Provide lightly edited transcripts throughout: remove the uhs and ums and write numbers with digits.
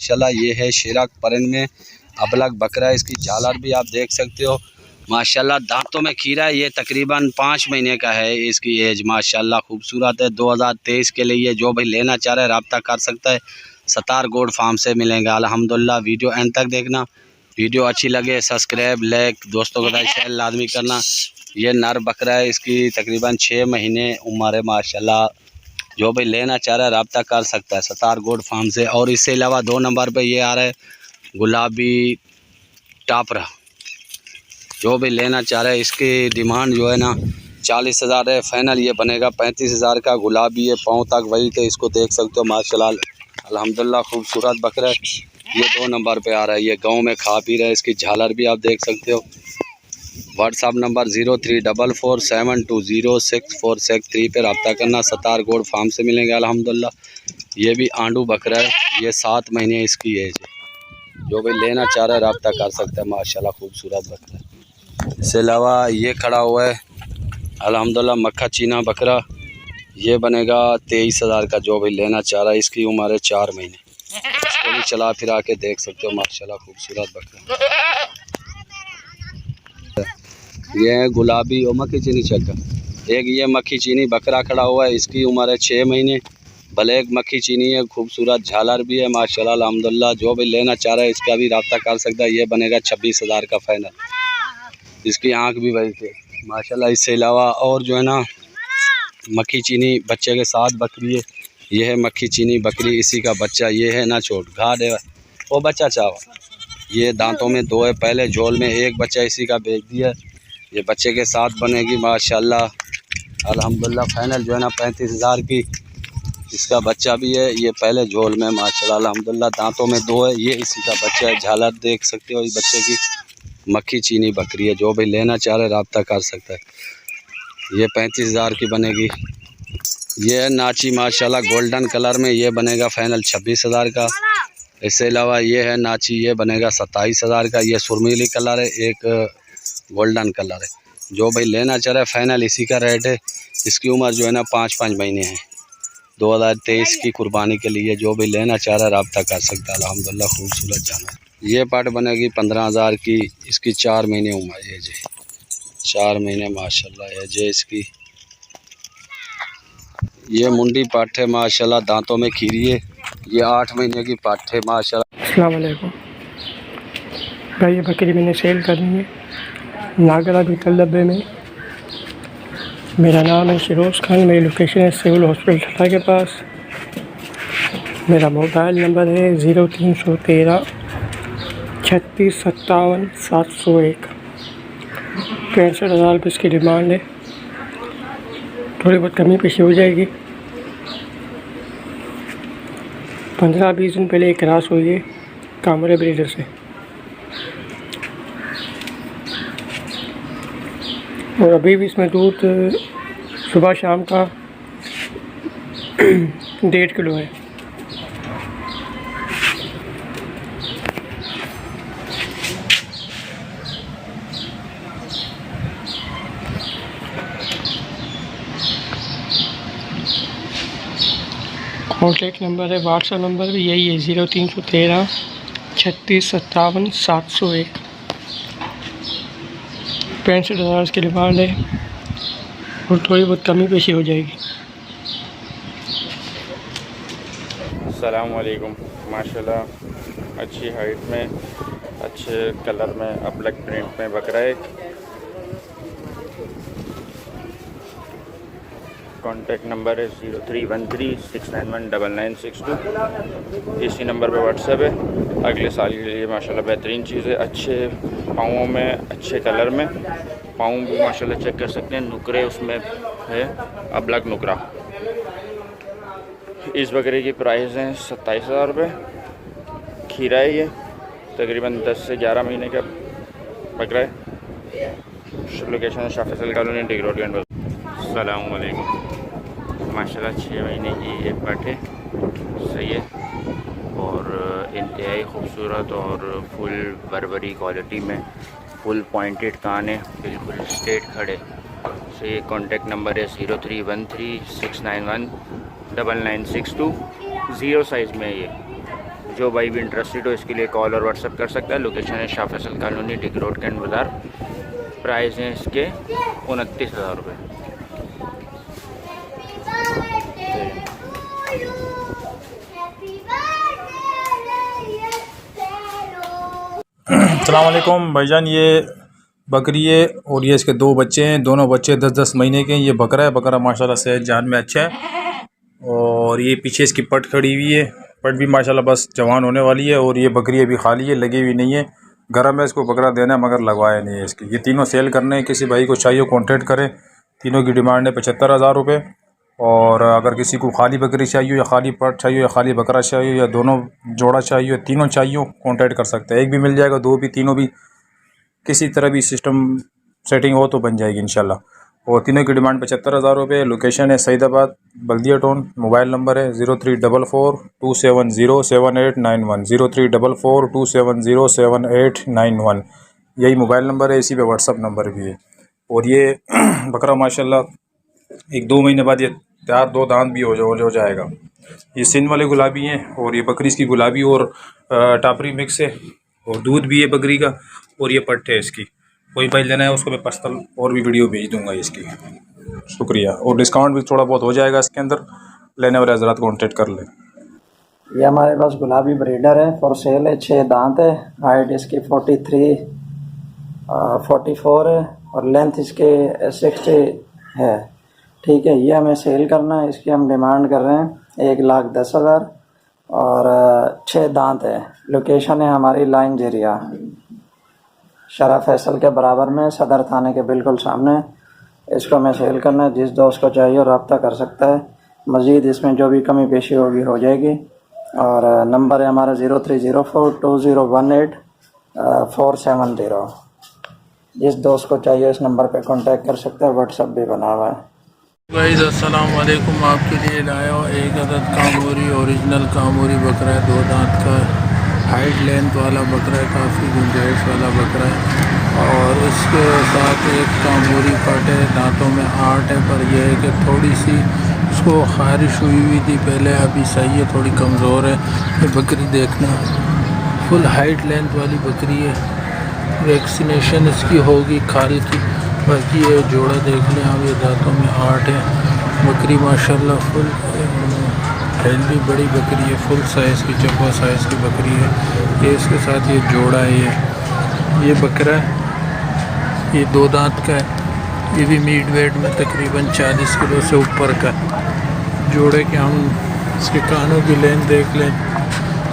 माशाल्लाह ये है शिराक परन में अबलग बकरा है। इसकी झालर भी आप देख सकते हो माशाल्लाह। दांतों में खीरा है। ये तकरीबन 5 महीने का है इसकी एज। माशाल्लाह खूबसूरत है। 2023 के लिए जो भी लेना चाह रहा है रब्ता कर सकता है। सतार गोड फार्म से मिलेंगे अल्हम्दुलिल्लाह। वीडियो एंड तक देखना। वीडियो अच्छी लगे सब्सक्राइब लाइक दोस्तों के साथ शेयर लाजमी करना। ये नर बकरा है। इसकी तकरीबन 6 महीने उम्र है माशाल्लाह। जो भी लेना चाह रहा है रब्ता कर सकता है सतार गोड फार्म से। और इससे अलावा 2 नंबर पे ये आ रहा है गुलाबी टापरा। जो भी लेना चाह रहा है इसकी डिमांड जो है ना 40,000 है। फाइनल ये बनेगा 35,000 का। गुलाबी है पाँव तक वही थे। इसको देख सकते हो माशाल्लाह अल्हम्दुलिल्लाह खूबसूरत बकरा है। ये 2 नंबर पे आ रहा है। ये गांव में खा पी रहा है। इसकी झालर भी आप देख सकते हो। व्हाट्सअप नंबर 0344720646 पे रब्ता करना। सतार गोड फार्म से मिलेंगे अल्हम्दुलिल्लाह। ये भी आंडू बकरा है। ये 7 महीने इसकी एज है। जो भी लेना चाह रहा है रब्ता कर सकता है माशाल्लाह खूबसूरत बकरा है। इसके अलावा ये खड़ा हुआ है अल्हम्दुलिल्लाह मक्खा चीना बकरा। ये बनेगा 23,000 का। जो भी लेना चाह रहा है इसकी उम्र है 4 महीने। इसको भी चला फिरा के देख सकते हो माशाल्लाह खूबसूरत बकरा। ये है गुलाबी और मक्खी चीनी चक्कर। एक ये मक्खी चीनी बकरा खड़ा हुआ है। इसकी उम्र है 6 महीने। ब्लैक मक्खी चीनी है। खूबसूरत झालर भी है माशाल्लाह अल्हम्दुलिल्लाह। जो भी लेना चाह रहा है इसका भी रब्ता कर सकता है। ये बनेगा 26,000 का फाइनल। इसकी आँख भी वही थी माशाल्लाह। इससे अलावा और जो है ना मक्खी चीनी बच्चे के साथ बकरी है। ये है मक्खी चीनी बकरी। इसी का बच्चा ये है ना छोट घाट है वो बच्चा चावा। ये दांतों में 2 है। पहले झोल में एक बच्चा इसी का बेच दिया। ये बच्चे के साथ बनेगी माशाल्लाह अल्हम्दुलिल्लाह। फाइनल जो है ना 35,000 की। इसका बच्चा भी है। ये पहले झोल में माशाल्लाह अल्हम्दुलिल्लाह। दांतों में 2 है। ये इसी का बच्चा है। झालर देख सकते हो इस बच्चे की। मक्खी चीनी बकरी है। जो भी लेना चाह रहे रब्ता कर सकता है। ये 35,000 की बनेगी। ये है नाची माशाल्लाह गोल्डन कलर में। ये बनेगा फाइनल 26,000 का। इसके अलावा ये है नाची। ये बनेगा 27,000 का। ये सुरमीली कलर है। एक गोल्डन कलर है। जो भाई लेना चाह रहा है फाइनल इसी का रेट है। इसकी उम्र जो है ना 5 महीने है। 2023 की कुर्बानी के लिए जो भी लेना चाह रहा है रब्ता कर सकता है अल्हम्दुलिल्लाह। खूबसूरत जानवर। ये पाट बनेगी 15,000 की। इसकी 4 महीने उम्र एज है। 4 महीने माशाल्लाह एज है इसकी। ये मुंडी पाठ है माशाल्लाह। दांतों में खीरी है। ये 8 महीने की पाठ है माशाल्लाह। अस्सलाम वालेकुम भाई। ये बकरी मैंने सेल करनी है नागरा भी तलबे में। मेरा नाम है शिरोज़ खान। मेरी लोकेशन है सिविल हॉस्पिटल के पास। मेरा मोबाइल नंबर है 0313 36 57 701। 65,000 रुपये इसकी डिमांड है। थोड़ी बहुत कमी पेशी हो जाएगी। 15-20 दिन पहले एक क्रॉस हुई है कामरे ब्रीडर से। और अभी भी इसमें दूध सुबह शाम का 1.5 किलो है। कॉन्टैक्ट नंबर है व्हाट्सएप नंबर भी यही है 0313 36 57 701। 65,000 की डिमांड है और थोड़ी बहुत कमी पेशी हो जाएगी। अस्सलाम वालेकुम। माशाल्लाह अच्छी हाइट में अच्छे कलर में अबलग प्रिंट में बकरा है। कॉन्टैक्ट नंबर है 0313691992। इसी नंबर पे व्हाट्सएप है। अगले साल के लिए माशाल्लाह बेहतरीन चीज़ है। अच्छे पाँवों में अच्छे कलर में। पाँव भी माशाल्लाह चेक कर सकते हैं। नुकरे उसमें है अबलग नुकरा। इस बकरे की प्राइस है 27,000 रुपये। खीरा है ये तकरीबन 10 से 11 महीने का बकरा है। लोकेशन है शाह फैसल कॉलोनी डिग रोड। अस्सलाम वालेकुम। माशाल्लाह 6 महीने की एक पट है। सही है और इंतहाई खूबसूरत और फुल बर्बरी क्वालिटी में। फुल पॉइंटेड कान है। बिल्कुल स्ट्रेट खड़े। सो ये कॉन्टैक्ट नंबर है 0313 691 9962। 0 साइज़ में ये जो भाई भी इंटरेस्टेड हो इसके लिए कॉल और व्हाट्सअप कर सकता है। लोकेशन है शाह फैसल कॉलोनी, डिग रोड, कैंट बाज़ार। प्राइस हैं इसके 29,000 रुपये। अस्सलाम वालेकुम भाईजान, ये बकरी है और ये इसके 2 बच्चे हैं। दोनों बच्चे 10-10 महीने के हैं। ये बकरा है, बकरा माशाल्लाह सेहत जान में अच्छा है। और ये पीछे इसकी पट खड़ी हुई है, पट भी माशाल्लाह बस जवान होने वाली है। और ये बकरी अभी खाली है, लगी हुई नहीं है। गर्म है, इसको बकरा देना है मगर लगवाया नहीं है इसकी। ये तीनों सेल करने हैं, किसी भाई को चाहिए कॉन्टेक्ट करें। तीनों की डिमांड है 75,000 रुपये। और अगर किसी को खाली बकरी चाहिए या खाली पट चाहिए या खाली बकरा चाहिए या दोनों जोड़ा चाहिए, तीनों चाहिए, कॉन्टेक्ट कर सकते हैं। एक भी मिल जाएगा, 2 भी, तीनों भी, किसी तरह भी सिस्टम सेटिंग हो तो बन जाएगी इंशाल्लाह। और तीनों की डिमांड 75,000 रुपये। लोकेशन है सईदाबाद, बल्दिया टाउन। मोबाइल नंबर है 0344270789 0344270789। यही मोबाइल नंबर है, इसी पे व्हाट्सअप नंबर भी है। और ये बकरा माशाल्लाह 1-2 महीने बाद ये तैयार 2 दांत भी हो जाएगा। ये सिंध वाले गुलाबी हैं और ये बकरी इसकी गुलाबी और टापरी मिक्स है। और दूध भी है बकरी का और ये पट्ट है इसकी। कोई भाई लेना है उसको मैं पर्सनल और भी वीडियो भेज दूंगा इसकी। शुक्रिया। और डिस्काउंट भी थोड़ा बहुत हो जाएगा इसके अंदर, लेने वाले हजरात कॉन्टेक्ट कर लें। ये हमारे पास गुलाबी ब्रीडर है, फॉर सेल है। 6 दांत है, हाइट इसकी 43, 44 है और लेंथ इसके 60 है। ठीक है, ये हमें सेल करना है। इसकी हम डिमांड कर रहे हैं 1,10,000 और 6 दांत है। लोकेशन है हमारी लाइन जेरिया, शाह फैसल के बराबर में, सदर थाने के बिल्कुल सामने। इसको हमें सेल करना है। जिस दोस्त को चाहिए रब्ता कर सकता है। मज़ीद इसमें जो भी कमी पेशी होगी हो जाएगी। और नंबर है हमारा 03042018 जिस दोस्त को चाहिए इस नंबर पे कांटेक्ट कर सकता है। व्हाट्सअप भी बना हुआ है। गाइस अस्सलाम वालेकुम, आपके लिए लाया हूँ एक अदद कामोरी, ओरिजिनल कामोरी बकरा है। 2 दांत का हाइट लेंथ वाला बकरा है, काफ़ी गुंजाइश वाला बकरा है। और इसके साथ एक कामोरी पट है, दांतों में 8 है। पर यह है कि थोड़ी सी उसको खारिश हुई थी पहले, अभी सही है, थोड़ी कमज़ोर है। ये बकरी देखना, फुल हाइट लेंथ वाली बकरी है। वैक्सीनेशन इसकी होगी खाल की। बाकी ये जोड़ा देख लें आप, ये दांतों में 8 है। बकरी माशाल्लाह फुल हेल्दी बड़ी बकरी है, फुल साइज़ की, चप्पा साइज़ की बकरी है। ये इसके साथ ये जोड़ा है, ये बकरा है, ये 2 दांत का है। ये भी मीट वेट में तकरीबन 40 किलो से ऊपर का जोड़े के। हम इसके कानों की लेंथ देख लें,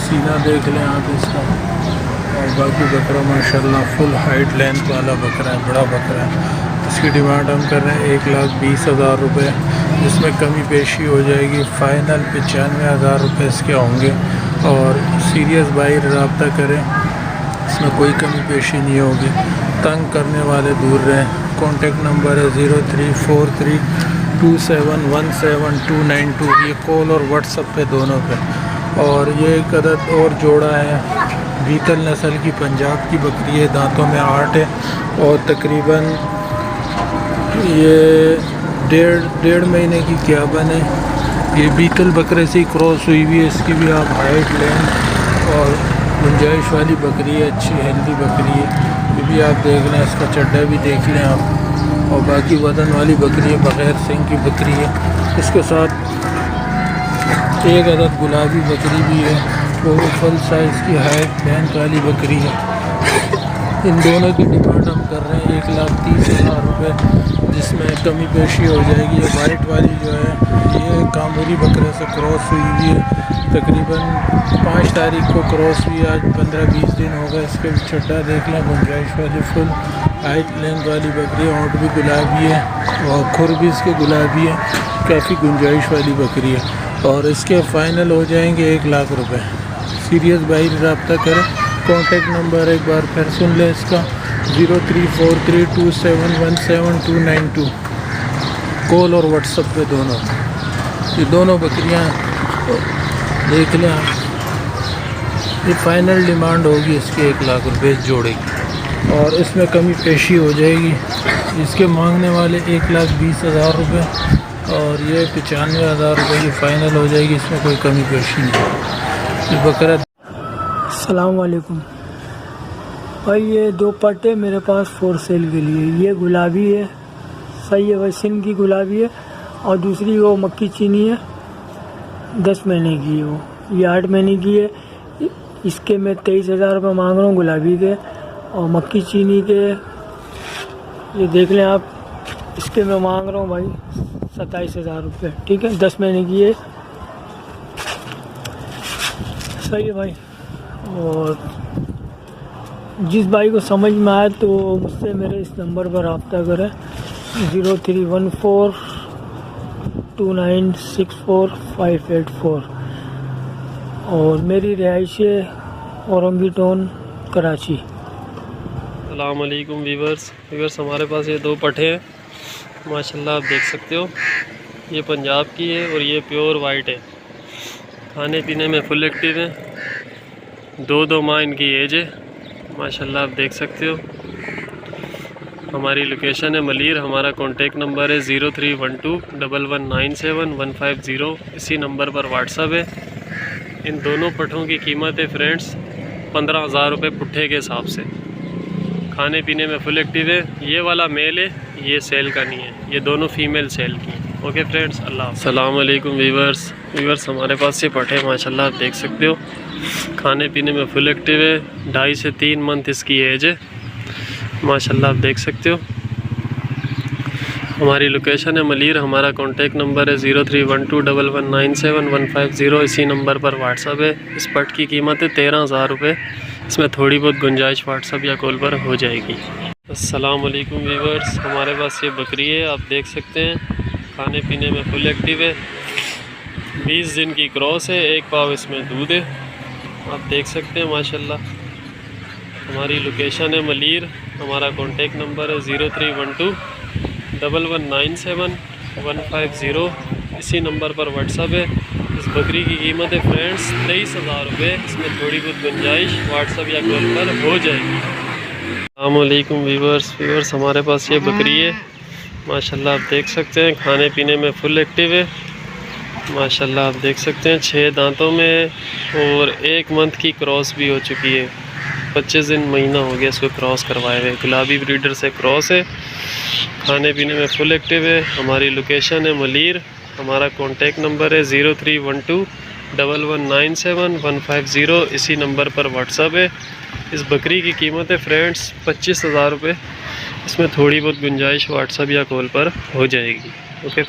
सीना देख लें आप इसका। और बाकी बकरा माशाल्लाह फुल हाइट लेंथ वाला बकरा है, बड़ा बकरा है। इसकी डिमांड हम कर रहे हैं 1,20,000 रुपये, जिसमें कमी पेशी हो जाएगी। फ़ाइनल 95,000 रुपये इसके होंगे। और सीरियस भाई रब्ता करें, इसमें कोई कमी पेशी नहीं होगी। तंग करने वाले दूर रहें। कॉन्टेक्ट नंबर है 034327179292। ये कॉल और व्हाट्सअप पे दोनों पे। और ये एक अदद और जोड़ा है, बीतल नस्ल की पंजाब की बकरी है, दांतों में 8 है। और तकरीबन ये डेढ़ महीने की क्याबन है। ये बीतल बकरे से क्रॉस हुई हुई है। इसकी भी आप हाइट लेंथ और गुंजाइश वाली बकरी है, अच्छी हेल्दी बकरी है। ये भी आप देख लें, इसका चड्डा भी देख लें आप। और बाकी वज़न वाली बकरी है, बग़ैर सिंग की बकरी है। इसके साथ एक अदद गुलाबी बकरी भी है, वो फुल साइज़ की हाइट लेंथ वाली बकरी है। इन दोनों की डिमांड हम कर रहे हैं 1,30,000 रुपये, जिसमें कमी पेशी हो जाएगी। ये वाइट वाली जो है ये कामोरी बकरे से क्रॉस हुई हुई है। तकरीबन 5 तारीख को क्रॉस हुई, आज 15-20 दिन हो गए। इसके चड्डा देख लें, गुंजाइश वाली फुल हाइट लेंथ वाली बकरी है। ओंठ भी गुलाबी है और खुर भी इसके गुलाबी है, काफ़ी गुंजाइश वाली बकरी है। और इसके फ़ाइनल हो जाएंगे 1,00,000 रुपये। सीरियस भाई रब्ता करें। कॉन्टेक्ट नंबर एक बार फिर सुन लें इसका 034327179292। कॉल और व्हाट्सअप पे दोनों। ये दोनों बकरियां देख लें आप। ये फ़ाइनल डिमांड होगी इसकी 1,00,000 रुपये जोड़े की। और इसमें कमी पेशी हो जाएगी। इसके मांगने वाले 1,20,000 रुपये और ये 95,000 रुपये की फ़ाइनल हो जाएगी। इसमें कोई कमी पेशी नहीं। ये बकरा अस्सलाम वालेकुम भाई। ये दो पट्टे मेरे पास फॉर सेल के लिए। ये गुलाबी है, सही है भाई, सिंध की गुलाबी है। और दूसरी वो मक्की चीनी है, 10 महीने की है वो, ये 8 महीने की है। इसके मैं 23,000 रुपये मांग रहा हूँ गुलाबी के। और मक्की चीनी के ये देख लें आप, इसके मैं मांग रहा हूँ भाई 27,000 रुपये। ठीक है, 10 महीने की है, सही है भाई। और जिस भाई को समझ में आए तो मुझसे मेरे इस नंबर पर रब्ता करें 03142964 और मेरी रिहाइश है औरंगी टाउन कराची। अस्सलाम वालेकुम वीवर्स, हमारे पास ये दो पट्टे हैं माशाल्लाह, आप देख सकते हो। ये पंजाब की है और ये प्योर वाइट है। खाने पीने में फुल एक्टिव है, 2 माह इनकी एज है माशाल्लाह, आप देख सकते हो। हमारी लोकेशन है मलीर, हमारा कॉन्टेक्ट नंबर है 03121197 इसी नंबर पर व्हाट्सअप है। इन दोनों पट्ठों की कीमत है फ्रेंड्स 15,000 रुपये पुट्ठे के हिसाब से। खाने पीने में फुल एक्टिव है। ये वाला मेल है, ये सेल का नहीं है, ये दोनों फीमेल सेल की। ओके फ्रेंड्स, अल्लाह। अस्सलाम वालेकुम वीवर्स, हमारे पास ये पट्ठे माशाल्लाह, आप देख सकते हो। खाने पीने में फुल एक्टिव है, 2.5 से 3 मंथ इसकी एज है माशाल्लाह, आप देख सकते हो। हमारी लोकेशन है मलीर, हमारा कॉन्टेक्ट नंबर है 03121197 इसी नंबर पर व्हाट्सअप है। इस पट की कीमत है 13,000 रुपये। इसमें थोड़ी बहुत गुंजाइश व्हाट्सअप या कॉल पर हो जाएगी। अस्सलाम वालेकुम वीवर्स, हमारे पास ये बकरी है, आप देख सकते हैं। खाने पीने में फुल एक्टिव है, 20 दिन की क्रॉस है, 1 पाव इसमें दूध है, आप देख सकते हैं माशाल्लाह। हमारी लोकेशन है मलीर, हमारा कॉन्टेक्ट नंबर है 03121197 इसी नंबर पर व्हाट्सअप है। इस बकरी की कीमत है फ्रेंड्स 23,000 रुपये। इसमें थोड़ी बहुत गुंजाइश व्हाट्सअप या कॉल पर हो जाएगी। अस्सलाम वालेकुम वीवर्स, हमारे पास ये बकरी है माशाल्लाह, आप देख सकते हैं। खाने पीने में फुल एक्टिव है माशाल्लाह, आप देख सकते हैं। 6 दांतों में और 1 मंथ की क्रॉस भी हो चुकी है। 25 दिन महीना हो गया इसको क्रॉस करवाए हुए। गुलाबी ब्रीडर से क्रॉस है। खाने पीने में फुल एक्टिव है। हमारी लोकेशन है मलीर, हमारा कॉन्टेक्ट नंबर है 03121197 इसी नंबर पर व्हाट्सअप है। इस बकरी की कीमत है फ्रेंड्स 25,000 रुपये। इसमें थोड़ी बहुत गुंजाइश व्हाट्सअप या कॉल पर हो जाएगी। ओके।